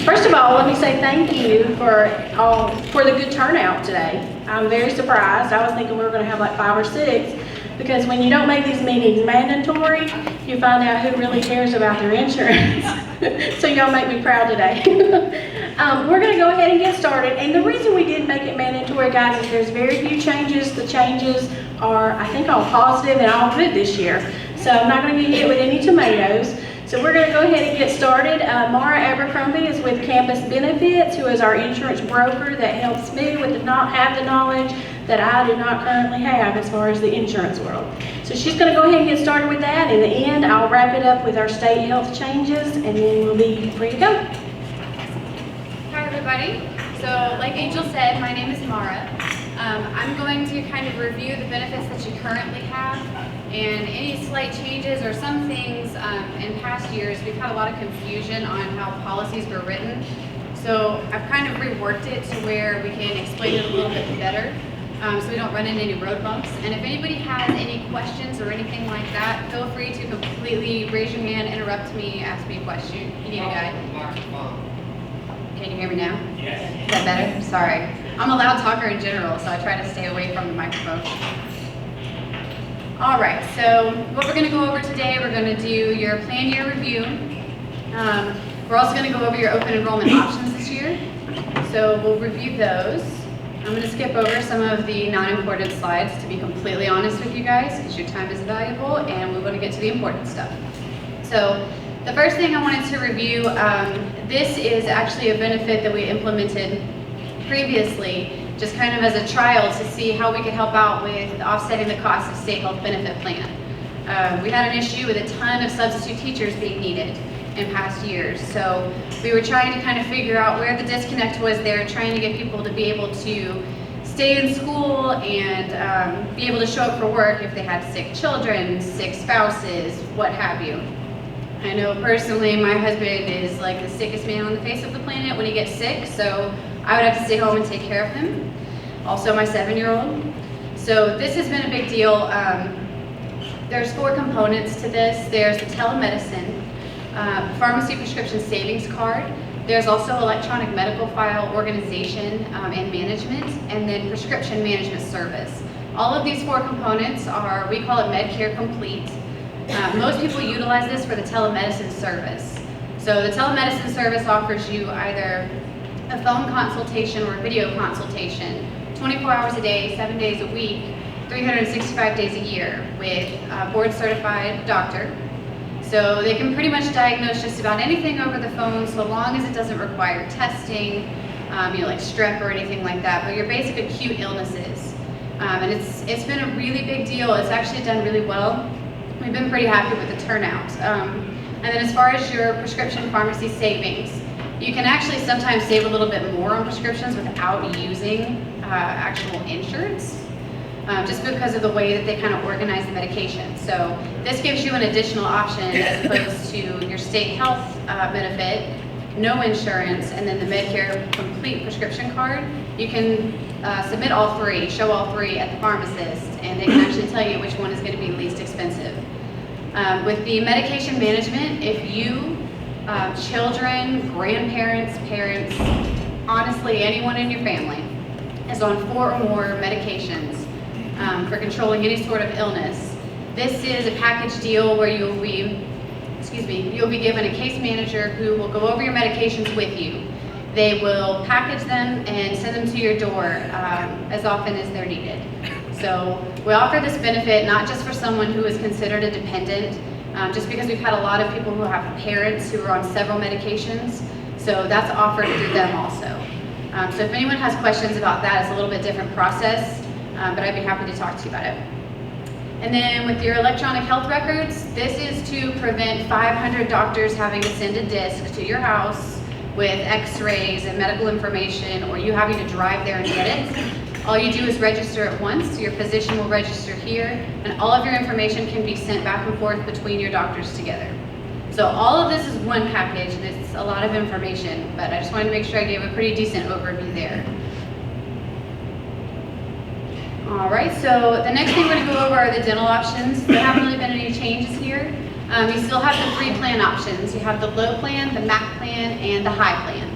First of all, let me say thank you for the good turnout today. I'm very surprised. I was thinking we were going to have like 5 or 6, because when you don't make these meetings mandatory, you find out who really cares about their insurance. So y'all make me proud today. We're going to go ahead and get started. And the reason we didn't make it mandatory, guys, is there's very few changes. The changes are, I think, all positive and all good this year. So I'm not going to get hit with any tomatoes. So we're going to go ahead and get started. Mara Abercrombie is with Campus Benefits, who is our insurance broker that helps me with the knowledge that I do not currently have as far as the insurance world. So she's going to go ahead and get started with that. In the end, I'll wrap it up with our state health changes, and then we'll be free to go. Hi everybody. So like Angel said, my name is Mara. I'm going to kind of review the benefits that you currently have and any slight changes or some things in past years. We've had a lot of confusion on how policies were written. So I've kind of reworked it to where we can explain it a little bit better so we don't run into any road bumps. And if anybody has any questions or anything like that, feel free to completely raise your hand, interrupt me, ask me a question. You need a guide? Can you hear me now? Yes. Is that better? Sorry. I'm a loud talker in general, so I try to stay away from the microphone. All right, so what we're going to go over today, we're going to do your plan year review. We're also going to go over your open enrollment options this year. So we'll review those. I'm going to skip over some of the non-important slides, to be completely honest with you guys, because your time is valuable, and we want to get to the important stuff. So the first thing I wanted to review, this is actually a benefit that we implemented previously, just kind of as a trial to see how we could help out with offsetting the cost of state health benefit plan. We had an issue with a ton of substitute teachers being needed in past years, so we were trying to kind of figure out where the disconnect was there, trying to get people to be able to stay in school and be able to show up for work if they had sick children, sick spouses, what have you. I know personally my husband is like the sickest man on the face of the planet when he gets sick, so I would have to stay home and take care of him. Also my 7-year-old. So this has been a big deal. There's 4 components to this. There's the telemedicine, pharmacy prescription savings card. There's also electronic medical file organization and management, and then prescription management service. All of these 4 components are, we call it Medcare Complete. Most people utilize this for the telemedicine service. So the telemedicine service offers you either a phone consultation or a video consultation, 24 hours a day, 7 days a week, 365 days a year with a board certified doctor. So they can pretty much diagnose just about anything over the phone so long as it doesn't require testing, like strep or anything like that, but your basic acute illnesses. And it's been a really big deal. It's actually done really well. We've been pretty happy with the turnout. And then as far as your prescription pharmacy savings, you can actually sometimes save a little bit more on prescriptions without using actual insurance, just because of the way that they kind of organize the medication. So this gives you an additional option as opposed to your state health benefit, no insurance, and then the Medcare Complete prescription card. You can submit all 3, show all 3 at the pharmacist, and they can actually tell you which one is going to be least expensive. With the medication management, if you, children, grandparents, parents, honestly anyone in your family is on 4 or more medications for controlling any sort of illness, this is a package deal where you'll be given a case manager who will go over your medications with you. They will package them and send them to your door as often as they're needed. So we offer this benefit not just for someone who is considered a dependent, just because we've had a lot of people who have parents who are on several medications, so that's offered through them also. So if anyone has questions about that, it's a little bit different process, but I'd be happy to talk to you about it. And then with your electronic health records, this is to prevent 500 doctors having to send a disc to your house with x-rays and medical information, or you having to drive there and get it. All you do is register it once, so your physician will register here, and all of your information can be sent back and forth between your doctors together. So all of this is one package, and it's a lot of information, but I just wanted to make sure I gave a pretty decent overview there. All right, so the next thing we're going to go over are the dental options. There haven't really been any changes here. You still have the 3 plan options. You have the low plan, the MAC plan, and the high plan.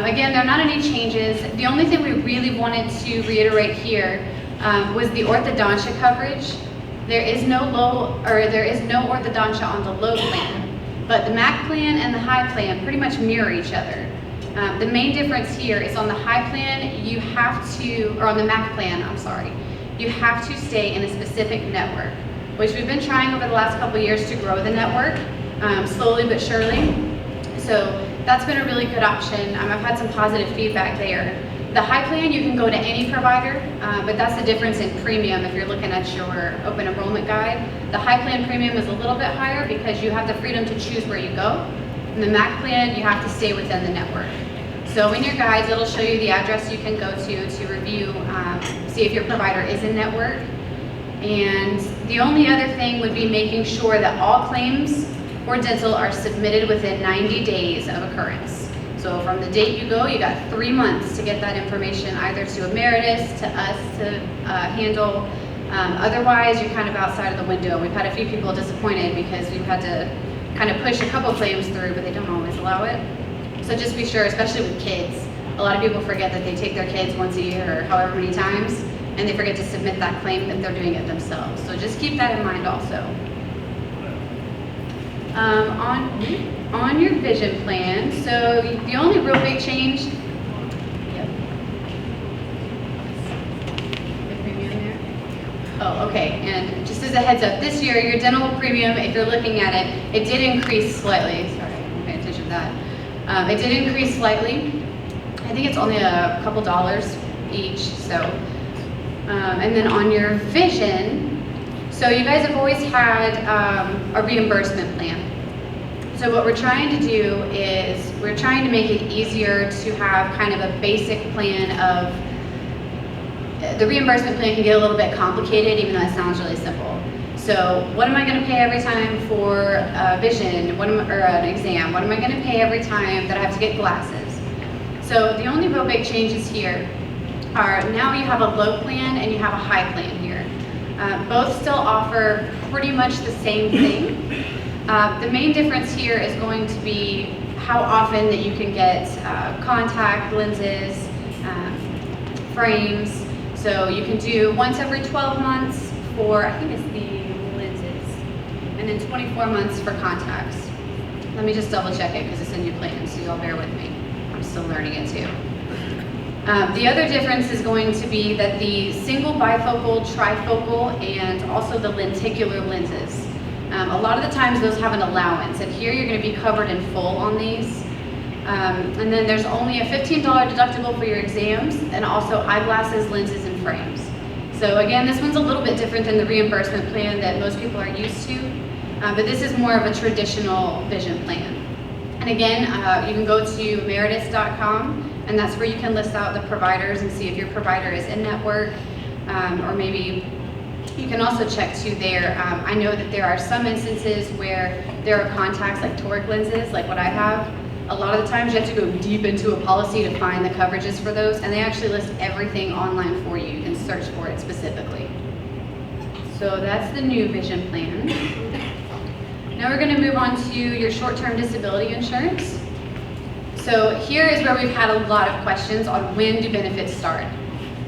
Again, there are not any changes. The only thing we really wanted to reiterate here was the orthodontia coverage. There is no orthodontia on the low plan, but the MAC plan and the high plan pretty much mirror each other. The main difference here is on the high plan, you have to, or on the MAC plan, I'm sorry, you have to stay in a specific network, which we've been trying over the last couple of years to grow the network, slowly but surely. So that's been a really good option. I've had some positive feedback there. The high plan, you can go to any provider, but that's the difference in premium if you're looking at your open enrollment guide. The high plan premium is a little bit higher because you have the freedom to choose where you go. In the MAC plan, you have to stay within the network. So in your guides, it'll show you the address you can go to review, see if your provider is in network. And the only other thing would be making sure that all claims for dental are submitted within 90 days of occurrence. So from the date you go, you got 3 months to get that information either to Emeritus, to us to handle. Otherwise, you're kind of outside of the window. We've had a few people disappointed because we've had to kind of push a couple claims through, but they don't always allow it. So just be sure, especially with kids, a lot of people forget that they take their kids once a year or however many times, and they forget to submit that claim if they're doing it themselves. So just keep that in mind also. On your vision plan, so the only real big change, yep. The premium there. Oh, okay, and just as a heads up, this year your dental premium, if you're looking at it, it did increase slightly. Sorry, I'm paying attention to that. It did increase slightly. I think it's only a couple dollars each, so. And then on your vision, so you guys have always had a reimbursement plan. So what we're trying to do is we're trying to make it easier to have kind of a basic plan of, the reimbursement plan can get a little bit complicated even though it sounds really simple. So what am I going to pay every time for a vision or an exam? What am I going to pay every time that I have to get glasses? So the only real big changes here are now you have a low plan and you have a high plan here. Both still offer pretty much the same thing. The main difference here is going to be how often that you can get contact lenses, frames. So you can do once every 12 months for, I think it's the lenses, and then 24 months for contacts. Let me just double check it because it's in your plan, so y'all bear with me. I'm still learning it too. The other difference is going to be that the single bifocal, trifocal, and also the lenticular lenses. A lot of the times those have an allowance, and here you're going to be covered in full on these. And then there's only a $15 deductible for your exams, and also eyeglasses, lenses, and frames. So again, this one's a little bit different than the reimbursement plan that most people are used to, but this is more of a traditional vision plan. And again, you can go to emeritus.com, and that's where you can list out the providers and see if your provider is in network, or maybe you can also check too there. I know that there are some instances where there are contacts like toric lenses, like what I have. A lot of the times you have to go deep into a policy to find the coverages for those, and they actually list everything online for you. You can search for it specifically. So that's the new vision plan. Now we're going to move on to your short-term disability insurance. So here is where we've had a lot of questions on when do benefits start.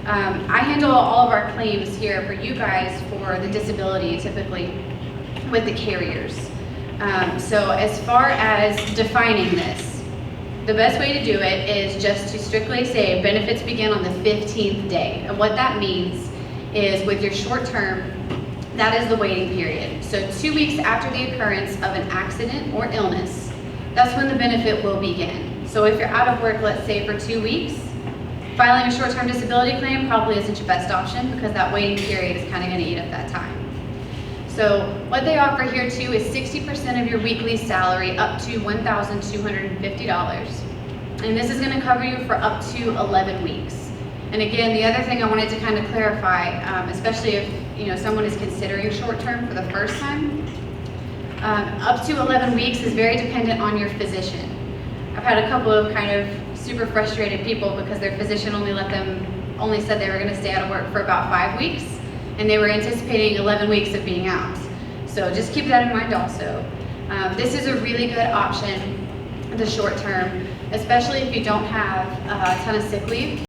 I handle all of our claims here for you guys for the disability, typically with the carriers. So as far as defining this, the best way to do it is just to strictly say benefits begin on the 15th day. And what that means is with your short term, that is the waiting period. So 2 weeks after the occurrence of an accident or illness, that's when the benefit will begin. So if you're out of work, let's say for 2 weeks, filing a short-term disability claim probably isn't your best option because that waiting period is kind of going to eat up that time. So what they offer here too is 60% of your weekly salary up to $1,250. And this is going to cover you for up to 11 weeks. And again, the other thing I wanted to kind of clarify, especially if someone is considering short-term for the first time, up to 11 weeks is very dependent on your physician. I've had a couple of kind of super frustrated people because their physician only said they were going to stay out of work for about 5 weeks, and they were anticipating 11 weeks of being out. So So just keep that in mind also. This is a really good option, the short term, especially if you don't have a ton of sick leave.